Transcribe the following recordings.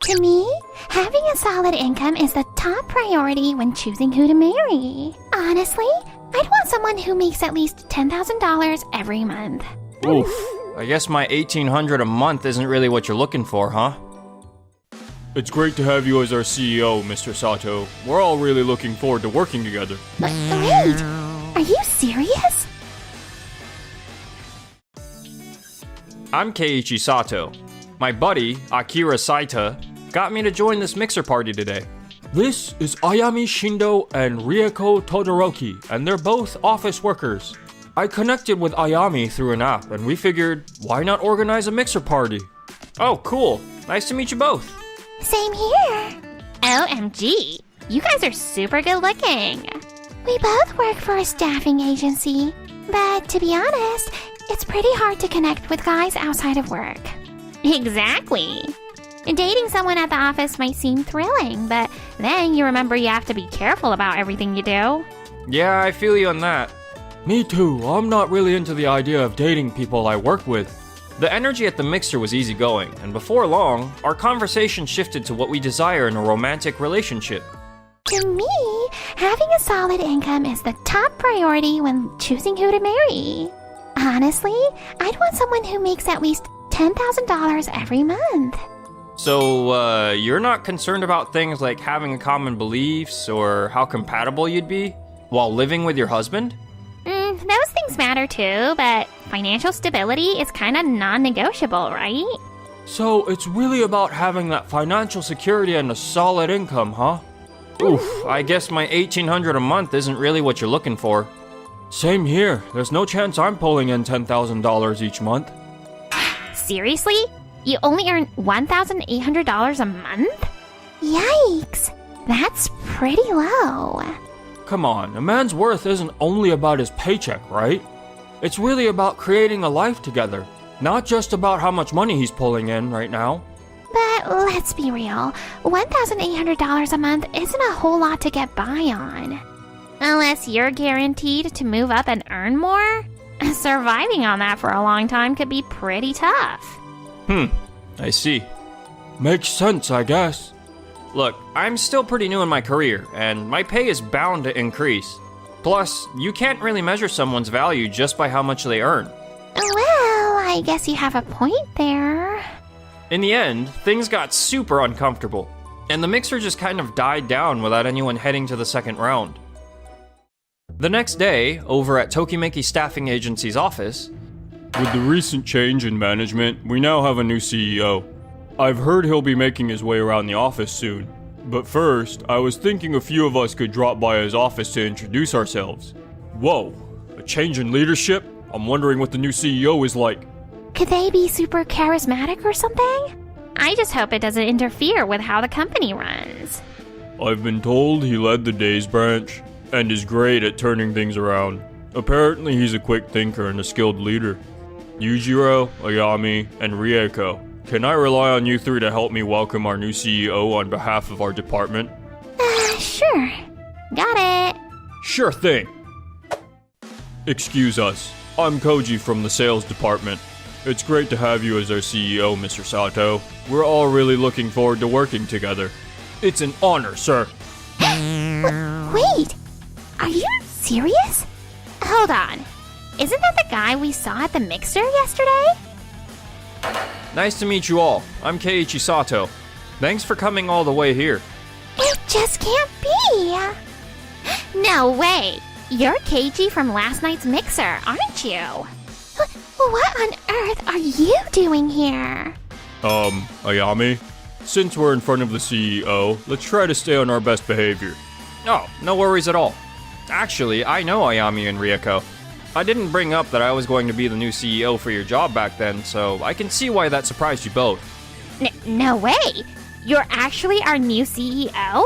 To me, having a solid income is the top priority when choosing who to marry. Honestly, I'd want someone who makes at least $10,000 every month. Oof, I guess my $1,800 a month isn't really what you're looking for, huh? It's great to have you as our CEO, Mr. Sato. We're all really looking forward to working together. Wait, are you serious? I'm Keiichi Sato. My buddy, Akira Saita, got me to join this mixer party today. This is Ayami Shindo and Rieko Todoroki, and they're both office workers. I connected with Ayami through an app, and we figured, why not organize a mixer party? Oh, cool. Nice to meet you both. Same here. OMG, you guys are super good looking. We both work for a staffing agency, but to be honest, it's pretty hard to connect with guys outside of work. Exactly. Dating someone at the office might seem thrilling, but then you remember you have to be careful about everything you do. Yeah, I feel you on that. Me too. I'm not really into the idea of dating people I work with. The energy at the mixer was easygoing, and before long, our conversation shifted to what we desire in a romantic relationship. To me, having a solid income is the top priority when choosing who to marry. Honestly, I'd want someone who makes at least $10,000 every month. So, you're not concerned about things like having common beliefs or how compatible you'd be while living with your husband? Those things matter too, but financial stability is kind of non-negotiable, right? So, it's really about having that financial security and a solid income, huh? Oof, I guess my $1,800 a month isn't really what you're looking for. Same here. There's no chance I'm pulling in $10,000 each month. Seriously? You only earn $1,800 a month? Yikes! That's pretty low. Come on, a man's worth isn't only about his paycheck, right? It's really about creating a life together, not just about how much money he's pulling in right now. But let's be real, $1,800 a month isn't a whole lot to get by on. Unless you're guaranteed to move up and earn more, surviving on that for a long time could be pretty tough. I see. Makes sense, I guess. Look, I'm still pretty new in my career, and my pay is bound to increase. Plus, you can't really measure someone's value just by how much they earn. Well, I guess you have a point there. In the end, things got super uncomfortable, and the mixer just kind of died down without anyone heading to the second round. The next day, over at Tokimeki Staffing Agency's office, with the recent change in management, we now have a new CEO. I've heard he'll be making his way around the office soon. But first, I was thinking a few of us could drop by his office to introduce ourselves. Whoa, a change in leadership? I'm wondering what the new CEO is like. Could they be super charismatic or something? I just hope it doesn't interfere with how the company runs. I've been told he led the Days branch, and is great at turning things around. Apparently he's a quick thinker and a skilled leader. Yujiro, Ayami, and Rieko. Can I rely on you three to help me welcome our new CEO on behalf of our department? Sure. Got it. Sure thing. Excuse us. I'm Koji from the sales department. It's great to have you as our CEO, Mr. Sato. We're all really looking forward to working together. It's an honor, sir. Wait, are you serious? Hold on. Isn't that the guy we saw at the mixer yesterday? Nice to meet you all. I'm Keiichi Sato. Thanks for coming all the way here. It just can't be. No way. You're Keiichi from last night's mixer, aren't you? What on earth are you doing here? Ayami? Since we're in front of the CEO, let's try to stay on our best behavior. Oh, no worries at all. Actually, I know Ayami and Rieko. I didn't bring up that I was going to be the new CEO for your job back then, so I can see why that surprised you both. No way! You're actually our new CEO?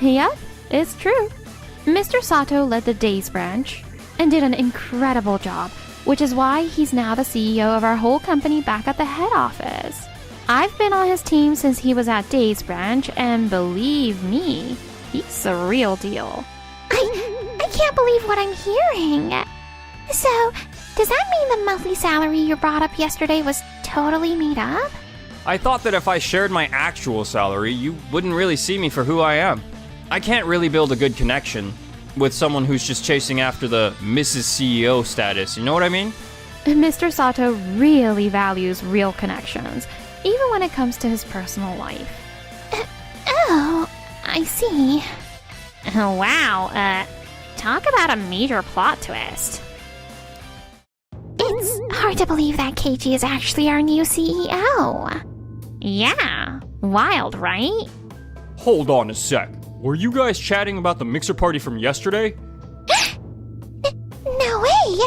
Yep, it's true. Mr. Sato led the Days branch and did an incredible job, which is why he's now the CEO of our whole company back at the head office. I've been on his team since he was at Days branch, and believe me, he's the real deal. I can't believe what I'm hearing. So, does that mean the monthly salary you brought up yesterday was totally made up? I thought that if I shared my actual salary, you wouldn't really see me for who I am. I can't really build a good connection with someone who's just chasing after the Mrs. CEO status, you know what I mean? Mr. Sato really values real connections, even when it comes to his personal life. Oh, I see. Oh, wow, talk about a major plot twist. It's hard to believe that Keiji is actually our new CEO. Yeah, wild, right? Hold on a sec. Were you guys chatting about the mixer party from yesterday? No way!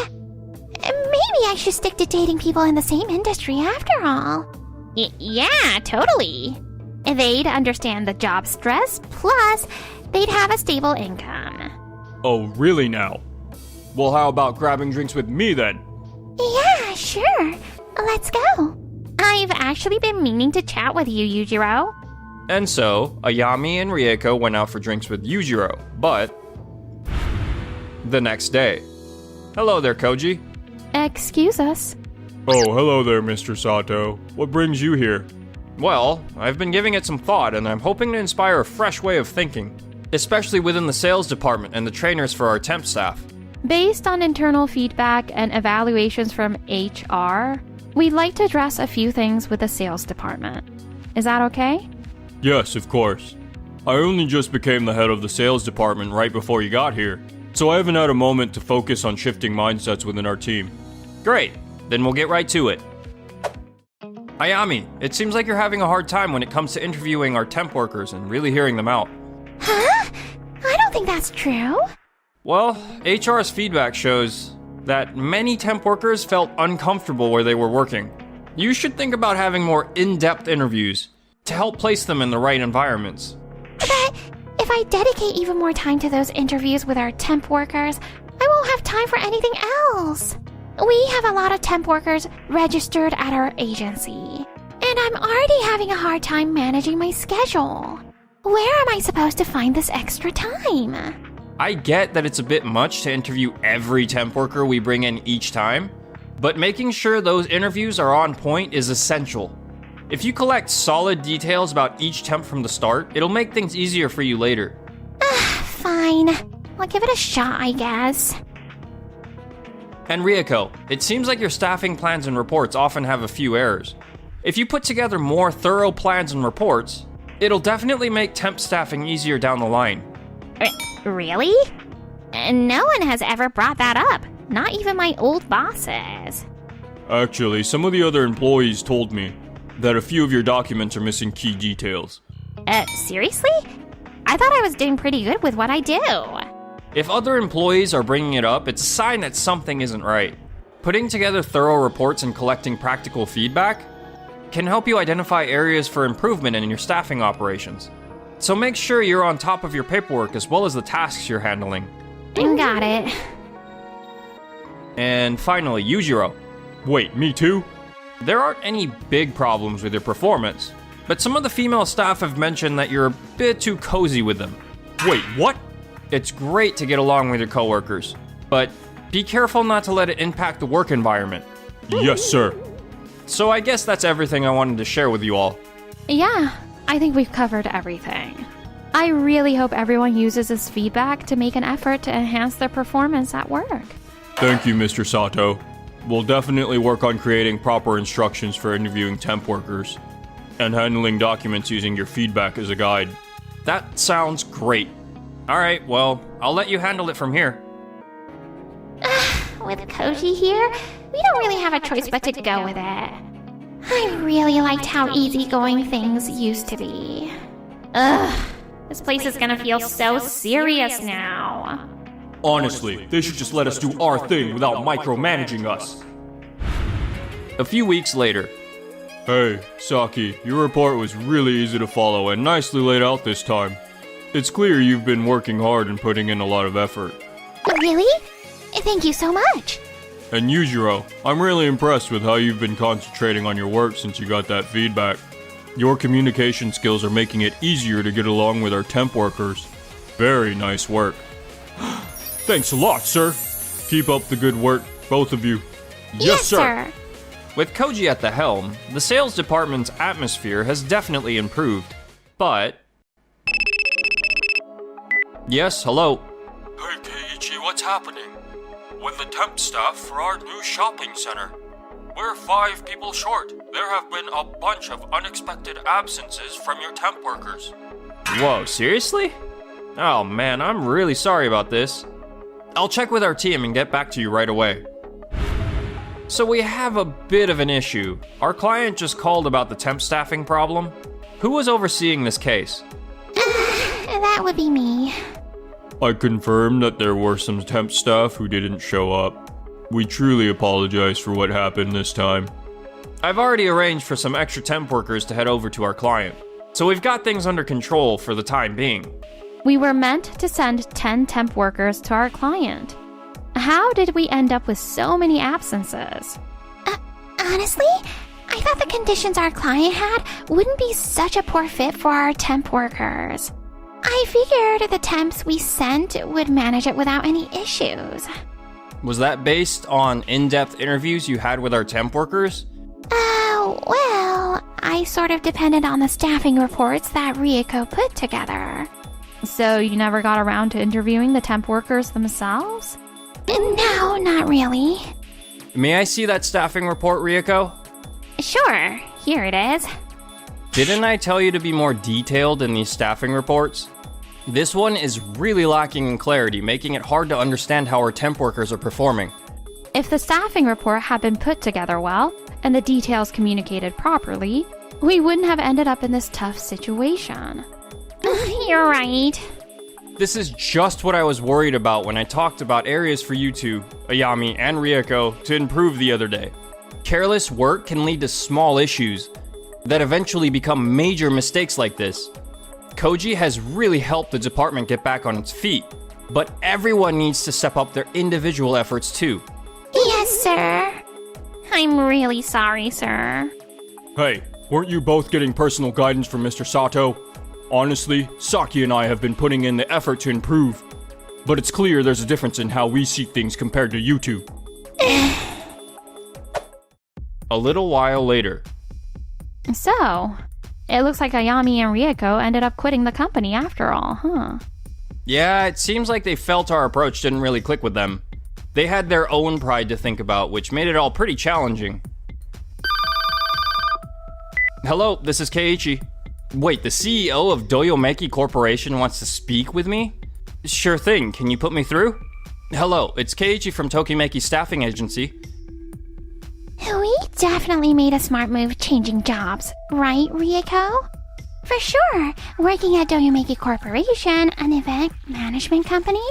Maybe I should stick to dating people in the same industry after all. Yeah, totally. They'd understand the job stress, plus they'd have a stable income. Oh, really now? Well, how about grabbing drinks with me then? Yeah, sure. Let's go. I've actually been meaning to chat with you, Yujiro. And so, Ayami and Rieko went out for drinks with Yujiro, but the next day. Hello there, Koji. Excuse us. Oh, hello there, Mr. Sato. What brings you here? Well, I've been giving it some thought, and I'm hoping to inspire a fresh way of thinking, especially within the sales department and the trainers for our temp staff. Based on internal feedback and evaluations from HR, we'd like to address a few things with the sales department. Is that okay? Yes, of course. I only just became the head of the sales department right before you got here, so I haven't had a moment to focus on shifting mindsets within our team. Great, then we'll get right to it. Ayami, it seems like you're having a hard time when it comes to interviewing our temp workers and really hearing them out. Huh? I don't think that's true. Well, HR's feedback shows that many temp workers felt uncomfortable where they were working. You should think about having more in-depth interviews to help place them in the right environments. But if I dedicate even more time to those interviews with our temp workers, I won't have time for anything else. We have a lot of temp workers registered at our agency, and I'm already having a hard time managing my schedule. Where am I supposed to find this extra time? I get that it's a bit much to interview every temp worker we bring in each time, but making sure those interviews are on point is essential. If you collect solid details about each temp from the start, it'll make things easier for you later. Fine. I'll give it a shot, I guess. And Rieko, it seems like your staffing plans and reports often have a few errors. If you put together more thorough plans and reports, it'll definitely make temp staffing easier down the line. Really? No one has ever brought that up. Not even my old bosses. Actually, some of the other employees told me that a few of your documents are missing key details. Seriously? I thought I was doing pretty good with what I do. If other employees are bringing it up, it's a sign that something isn't right. Putting together thorough reports and collecting practical feedback can help you identify areas for improvement in your staffing operations. So make sure you're on top of your paperwork as well as the tasks you're handling. Got it. And finally, Yujiro. Wait, me too? There aren't any big problems with your performance, but some of the female staff have mentioned that you're a bit too cozy with them. Wait, what? It's great to get along with your coworkers, but be careful not to let it impact the work environment. Yes, sir. So I guess that's everything I wanted to share with you all. Yeah, I think we've covered everything. I really hope everyone uses this feedback to make an effort to enhance their performance at work. Thank you, Mr. Sato. We'll definitely work on creating proper instructions for interviewing temp workers and handling documents using your feedback as a guide. That sounds great. All right, well, I'll let you handle it from here. With Koji here, we don't really have a choice but to go with it. I really liked how easygoing things used to be. This place is gonna feel so serious now. Honestly, they should just let us do our thing without micromanaging us. A few weeks later. Hey, Saki, your report was really easy to follow and nicely laid out this time. It's clear you've been working hard and putting in a lot of effort. Really? Thank you so much. And Yujiro, I'm really impressed with how you've been concentrating on your work since you got that feedback. Your communication skills are making it easier to get along with our temp workers. Very nice work. Thanks a lot, sir. Keep up the good work, both of you. Yes, sir. With Koji at the helm, the sales department's atmosphere has definitely improved, but... Yes, hello? Hey Keiichi, what's happening? With the temp staff for our new shopping center. We're 5 people short. There have been a bunch of unexpected absences from your temp workers. Whoa, seriously? Oh man, I'm really sorry about this. I'll check with our team and get back to you right away. So we have a bit of an issue. Our client just called about the temp staffing problem. Who was overseeing this case? That would be me. I confirm that there were some temp staff who didn't show up. We truly apologize for what happened this time. I've already arranged for some extra temp workers to head over to our client, so we've got things under control for the time being. We were meant to send 10 temp workers to our client. How did we end up with so many absences? Honestly, I thought the conditions our client had wouldn't be such a poor fit for our temp workers. I figured the temps we sent would manage it without any issues. Was that based on in-depth interviews you had with our temp workers? Well, I sort of depended on the staffing reports that Rieko put together. So you never got around to interviewing the temp workers themselves? No, not really. May I see that staffing report, Rieko? Sure, here it is. Didn't I tell you to be more detailed in these staffing reports? This one is really lacking in clarity, making it hard to understand how our temp workers are performing. If the staffing report had been put together well, and the details communicated properly, we wouldn't have ended up in this tough situation. You're right. This is just what I was worried about when I talked about areas for you two, Ayami and Rieko, to improve the other day. Careless work can lead to small issues that eventually become major mistakes like this. Koji has really helped the department get back on its feet, but everyone needs to step up their individual efforts too. Yes, sir. I'm really sorry, sir. Hey, weren't you both getting personal guidance from Mr. Sato? Honestly, Saki and I have been putting in the effort to improve, but it's clear there's a difference in how we see things compared to you two. A little while later. So, it looks like Ayami and Rieko ended up quitting the company after all, huh? Yeah, it seems like they felt our approach didn't really click with them. They had their own pride to think about, which made it all pretty challenging. Hello, this is Keiichi. Wait, the CEO of Doyomeki Corporation wants to speak with me? Sure thing, can you put me through? Hello, it's Keiichi from Tokimeki Staffing Agency. We definitely made a smart move changing jobs, right, Rieko? For sure, working at Doyomeki Corporation, an event management company,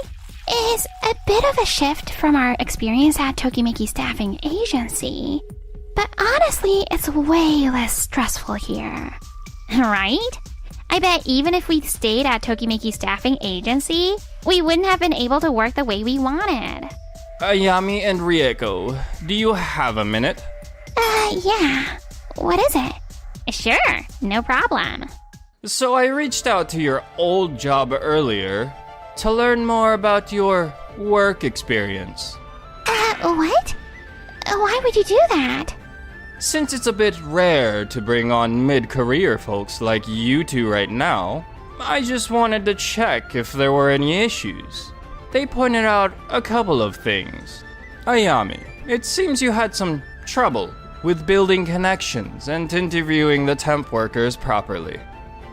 is a bit of a shift from our experience at Tokimeki Staffing Agency. But honestly, it's way less stressful here. Right? I bet even if we stayed at Tokimeki Staffing Agency, we wouldn't have been able to work the way we wanted. Ayami and Rieko, do you have a minute? Yeah. What is it? Sure, no problem. So I reached out to your old job earlier to learn more about your work experience. What? Why would you do that? Since it's a bit rare to bring on mid-career folks like you two right now, I just wanted to check if there were any issues. They pointed out a couple of things. Ayami, it seems you had some trouble with building connections and interviewing the temp workers properly.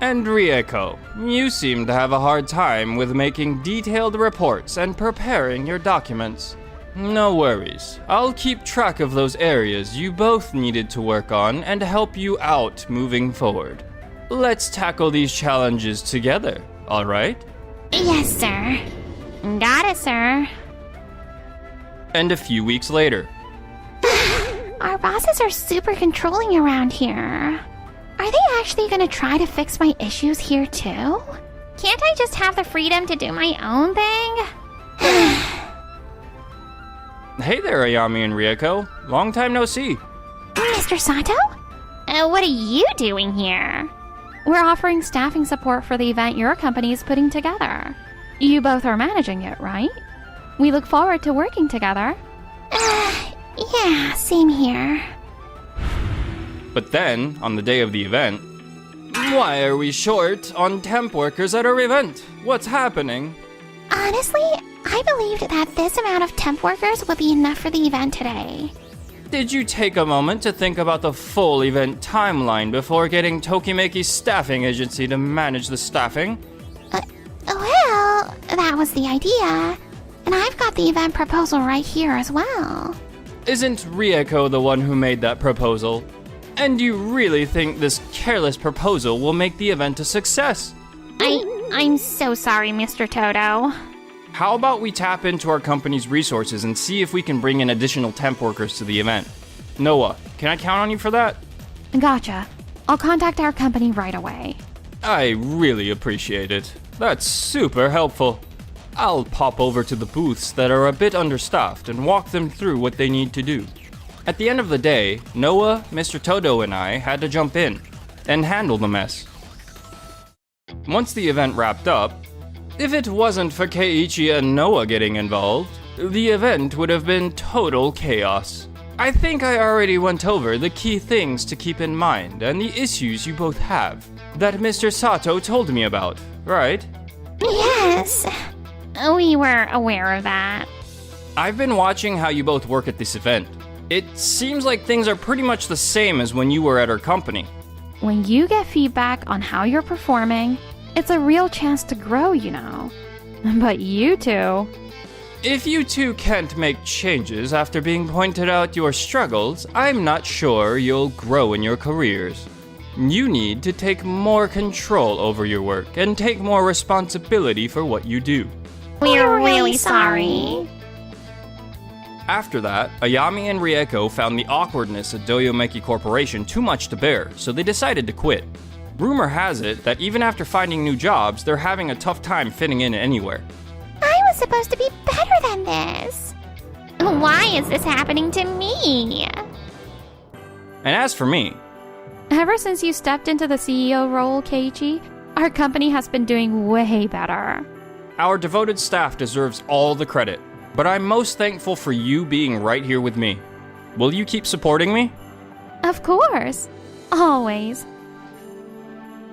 And Rieko, you seem to have a hard time with making detailed reports and preparing your documents. No worries, I'll keep track of those areas you both needed to work on and help you out moving forward. Let's tackle these challenges together, alright? Yes, sir. Got it, sir. And a few weeks later. Our bosses are super controlling around here. Are they actually gonna try to fix my issues here too? Can't I just have the freedom to do my own thing? Hey there, Ayami and Rieko. Long time no see. Mr. Sato? What are you doing here? We're offering staffing support for the event your company is putting together. You both are managing it, right? We look forward to working together. Yeah, same here. But then, on the day of the event, why are we short on temp workers at our event? What's happening? Honestly, I believed that this amount of temp workers would be enough for the event today. Did you take a moment to think about the full event timeline before getting Tokimeki's staffing agency to manage the staffing? Well, that was the idea. And I've got the event proposal right here as well. Isn't Rieko the one who made that proposal? And you really think this careless proposal will make the event a success? I'm so sorry, Mr. Toto. How about we tap into our company's resources and see if we can bring in additional temp workers to the event? Noah, can I count on you for that? Gotcha. I'll contact our company right away. I really appreciate it. That's super helpful. I'll pop over to the booths that are a bit understaffed and walk them through what they need to do. At the end of the day, Noah, Mr. Toto, and I had to jump in and handle the mess. Once the event wrapped up, if it wasn't for Keiichi and Noah getting involved, the event would have been total chaos. I think I already went over the key things to keep in mind and the issues you both have that Mr. Sato told me about, right? Yes, We were aware of that. I've been watching how you both work at this event. It seems like things are pretty much the same as when you were at our company. When you get feedback on how you're performing, it's a real chance to grow, you know. But you two... If you two can't make changes after being pointed out your struggles, I'm not sure you'll grow in your careers. You need to take more control over your work and take more responsibility for what you do. we're really sorry. After that, Ayami and Rieko found the awkwardness at Doyomeki Corporation too much to bear, so they decided to quit. Rumor has it that even after finding new jobs, they're having a tough time fitting in anywhere. I was supposed to be better than this. Why is this happening to me? And as for me, Ever since you stepped into the CEO role, Keiichi, our company has been doing way better. our devoted staff deserves all the credit, but I'm most thankful for you being right here with me. Will you keep supporting me? Of course. Always.